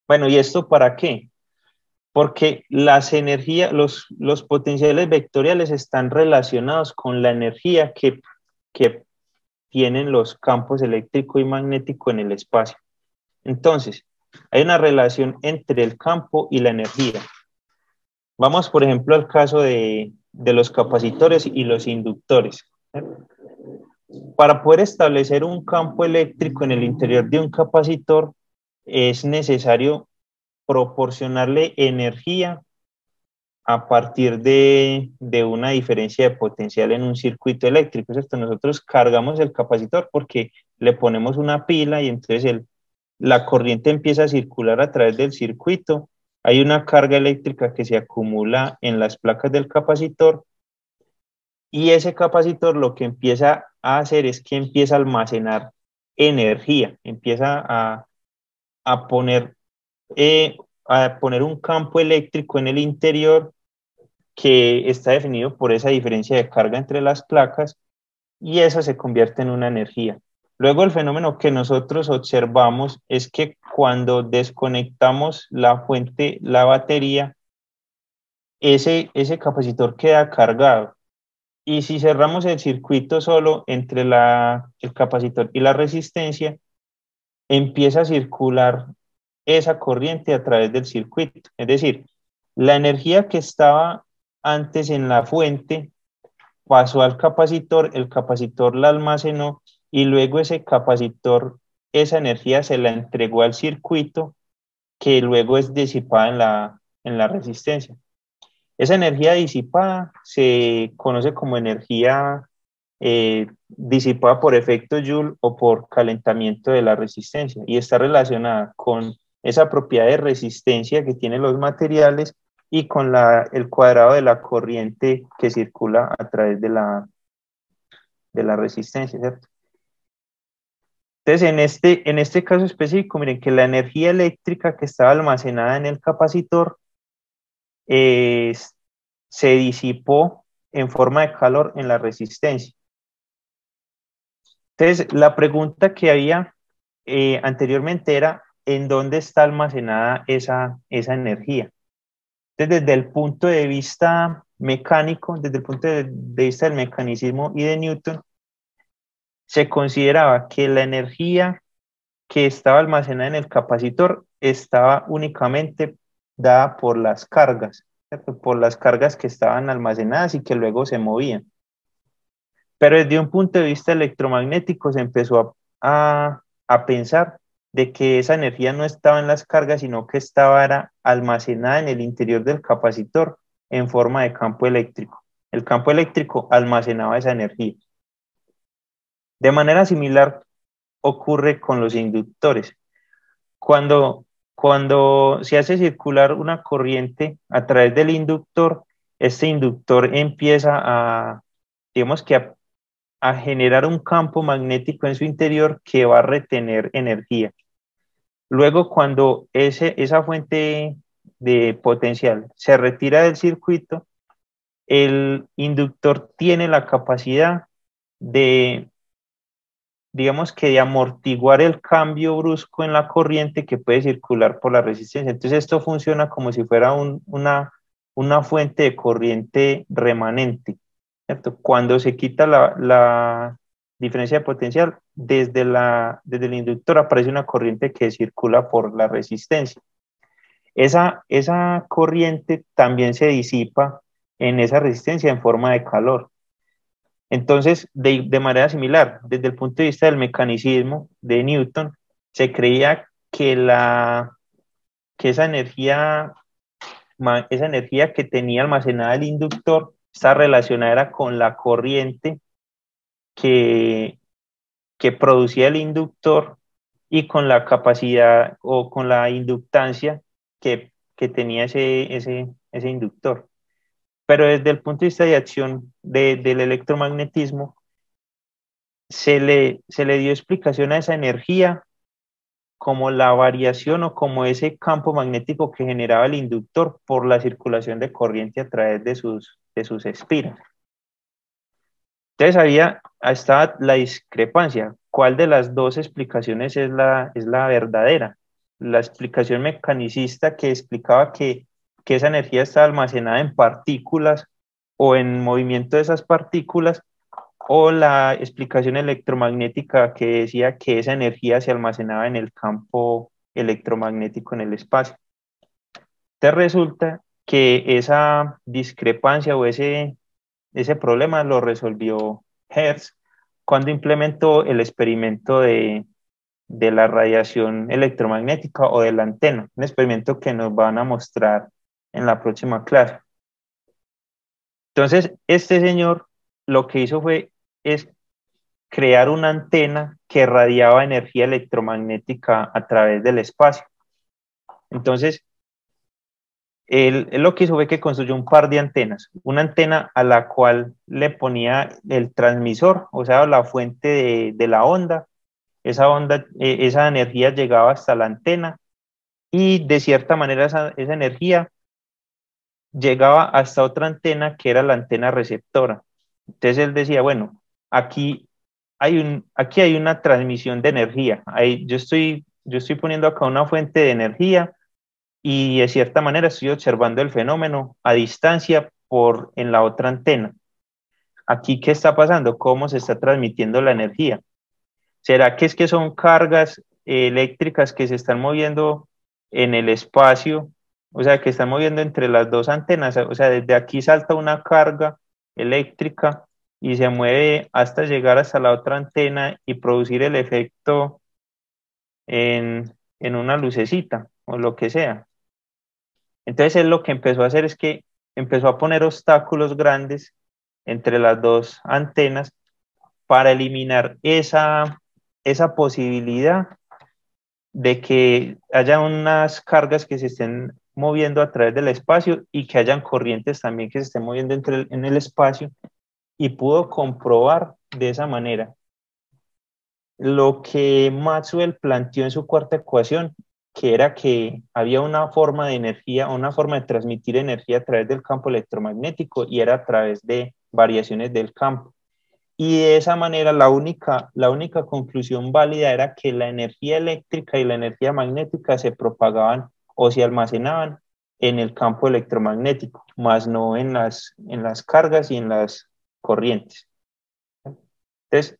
Bueno, ¿y esto para qué? Porque las energías, los potenciales vectoriales están relacionados con la energía que tienen los campos eléctrico y magnético en el espacio. Entonces, hay una relación entre el campo y la energía. Vamos, por ejemplo, al caso de los capacitores y los inductores. Para poder establecer un campo eléctrico en el interior de un capacitor, es necesario proporcionarle energía a partir de una diferencia de potencial en un circuito eléctrico, ¿cierto? Nosotros cargamos el capacitor porque le ponemos una pila y entonces la corriente empieza a circular a través del circuito. Hay una carga eléctrica que se acumula en las placas del capacitor y ese capacitor lo que empieza a hacer es que empieza a almacenar energía, empieza a poner, a poner un campo eléctrico en el interior que está definido por esa diferencia de carga entre las placas y esa se convierte en una energía. Luego el fenómeno que nosotros observamos es que cuando desconectamos la fuente, la batería, ese capacitor queda cargado. Y si cerramos el circuito solo entre el capacitor y la resistencia, empieza a circular esa corriente a través del circuito. Es decir, la energía que estaba antes en la fuente pasó al capacitor, el capacitor la almacenó y luego ese capacitor, esa energía se la entregó al circuito que luego es disipada en la resistencia. Esa energía disipada se conoce como energía disipada por efecto Joule o por calentamiento de la resistencia y está relacionada con esa propiedad de resistencia que tienen los materiales y con el cuadrado de la corriente que circula a través de la resistencia, ¿cierto? Entonces, en este caso específico, miren que la energía eléctrica que estaba almacenada en el capacitor eh, se disipó en forma de calor en la resistencia. Entonces, la pregunta que había anteriormente era, ¿en dónde está almacenada esa energía? Entonces, desde el punto de vista mecánico, desde el punto de vista del mecanicismo y de Newton, se consideraba que la energía que estaba almacenada en el capacitor estaba únicamente dada por las cargas, ¿cierto? Por las cargas que estaban almacenadas y que luego se movían. Pero desde un punto de vista electromagnético se empezó a pensar de que esa energía no estaba en las cargas, sino que estaba era almacenada en el interior del capacitor en forma de campo eléctrico. El campo eléctrico almacenaba esa energía. De manera similar ocurre con los inductores. Cuando, cuando se hace circular una corriente a través del inductor, este inductor empieza digamos que a generar un campo magnético en su interior que va a retener energía. Luego, cuando esa fuente de potencial se retira del circuito, el inductor tiene la capacidad de, digamos que de amortiguar el cambio brusco en la corriente que puede circular por la resistencia. Entonces esto funciona como si fuera una fuente de corriente remanente, ¿cierto? Cuando se quita la diferencia de potencial, desde el inductor aparece una corriente que circula por la resistencia. Esa corriente también se disipa en esa resistencia en forma de calor. Entonces, de manera similar, desde el punto de vista del mecanicismo de Newton, se creía que esa energía que tenía almacenada el inductor está relacionada con la corriente que, que producía el inductor y con la capacidad o con la inductancia que tenía ese inductor. Pero desde el punto de vista de acción del electromagnetismo, se le dio explicación a esa energía como la variación o como ese campo magnético que generaba el inductor por la circulación de corriente a través de sus espiras. Entonces estaba la discrepancia. ¿Cuál de las dos explicaciones es la verdadera? la explicación mecanicista que explicaba que esa energía está almacenada en partículas o en movimiento de esas partículas, o la explicación electromagnética que decía que esa energía se almacenaba en el campo electromagnético en el espacio. Entonces resulta que esa discrepancia o ese problema lo resolvió Hertz cuando implementó el experimento de la radiación electromagnética o de la antena, un experimento que nos van a mostrar en la próxima clase. Entonces, este señor lo que hizo es crear una antena que radiaba energía electromagnética a través del espacio. Entonces, él lo que hizo fue que construyó un par de antenas, una antena a la cual le ponía el transmisor, o sea, la fuente de la onda. Esa onda, esa energía llegaba hasta la antena y de cierta manera esa energía llegaba hasta otra antena que era la antena receptora. Entonces él decía, bueno, aquí hay una transmisión de energía. Yo estoy poniendo acá una fuente de energía y de cierta manera estoy observando el fenómeno a distancia en la otra antena. Aquí, ¿qué está pasando? ¿Cómo se está transmitiendo la energía? ¿Será que es que son cargas eléctricas que se están moviendo en el espacio? O sea, que están moviendo entre las dos antenas. O sea, desde aquí salta una carga eléctrica y se mueve hasta llegar hasta la otra antena y producir el efecto en una lucecita o lo que sea. Entonces él lo que empezó a hacer es que empezó a poner obstáculos grandes entre las dos antenas para eliminar esa posibilidad de que haya unas cargas que se estén moviendo a través del espacio y que hayan corrientes también que se estén moviendo en el espacio, y pudo comprobar de esa manera lo que Maxwell planteó en su cuarta ecuación, que era que había una forma de energía, una forma de transmitir energía a través del campo electromagnético, y era a través de variaciones del campo. Y de esa manera la única conclusión válida era que la energía eléctrica y la energía magnética se propagaban o se almacenaban en el campo electromagnético, más no en las cargas y en las corrientes. Entonces,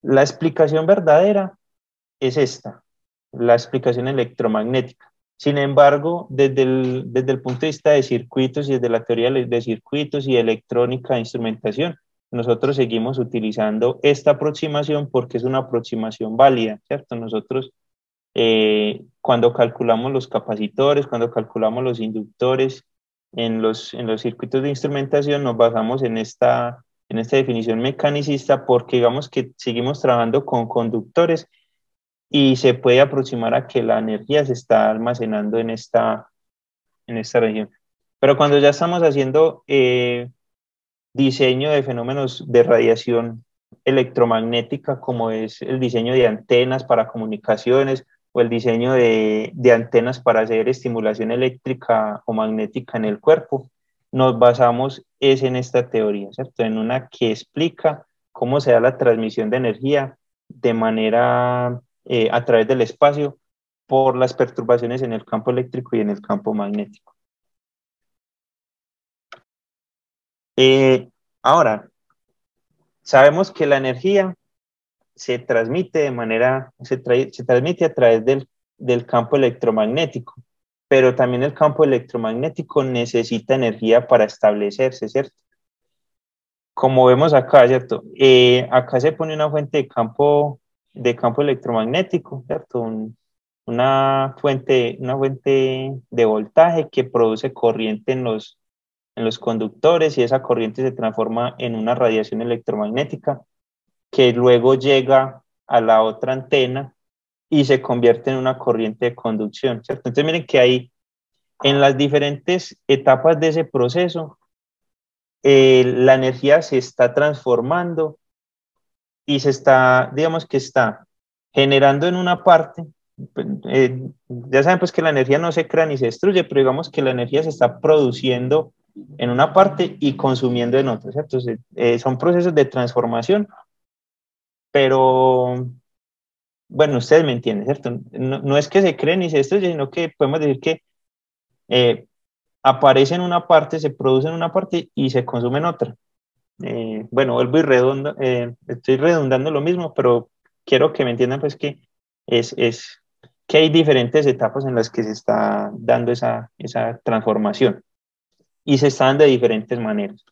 la explicación verdadera es esta, la explicación electromagnética. Sin embargo, desde el punto de vista de circuitos y desde la teoría de circuitos y de electrónica e instrumentación, nosotros seguimos utilizando esta aproximación porque es una aproximación válida, ¿cierto? Nosotros, cuando calculamos los capacitores, cuando calculamos los inductores en los circuitos de instrumentación, nos basamos en esta definición mecanicista, porque digamos que seguimos trabajando con conductores y se puede aproximar a que la energía se está almacenando en esta región. Pero cuando ya estamos haciendo diseño de fenómenos de radiación electromagnética, como es el diseño de antenas para comunicaciones o el diseño de antenas para hacer estimulación eléctrica o magnética en el cuerpo, nos basamos en esta teoría, ¿cierto? En una que explica cómo se da la transmisión de energía de manera a través del espacio por las perturbaciones en el campo eléctrico y en el campo magnético. Ahora, sabemos que la energía se transmite se transmite a través del campo electromagnético, pero también el campo electromagnético necesita energía para establecerse, ¿cierto? Como vemos acá, ¿cierto? Acá se pone una fuente de campo electromagnético, ¿cierto? Una fuente de voltaje que produce corriente en los conductores, y esa corriente se transforma en una radiación electromagnética que luego llega a la otra antena y se convierte en una corriente de conducción, ¿cierto? Entonces miren que ahí, en las diferentes etapas de ese proceso, la energía se está transformando y digamos que está generando en una parte. Ya saben pues que la energía no se crea ni se destruye, pero digamos que la energía se está produciendo en una parte y consumiendo en otra, ¿cierto? Entonces, son procesos de transformación, pero bueno, ustedes me entienden, ¿cierto? No, no es que se cree ni se destruye, sino que podemos decir que eh, aparece en una parte, se produce en una parte y se consume en otra. Bueno, vuelvo y estoy redundando lo mismo, pero quiero que me entiendan pues que es que hay diferentes etapas en las que se está dando esa transformación y se están de diferentes maneras.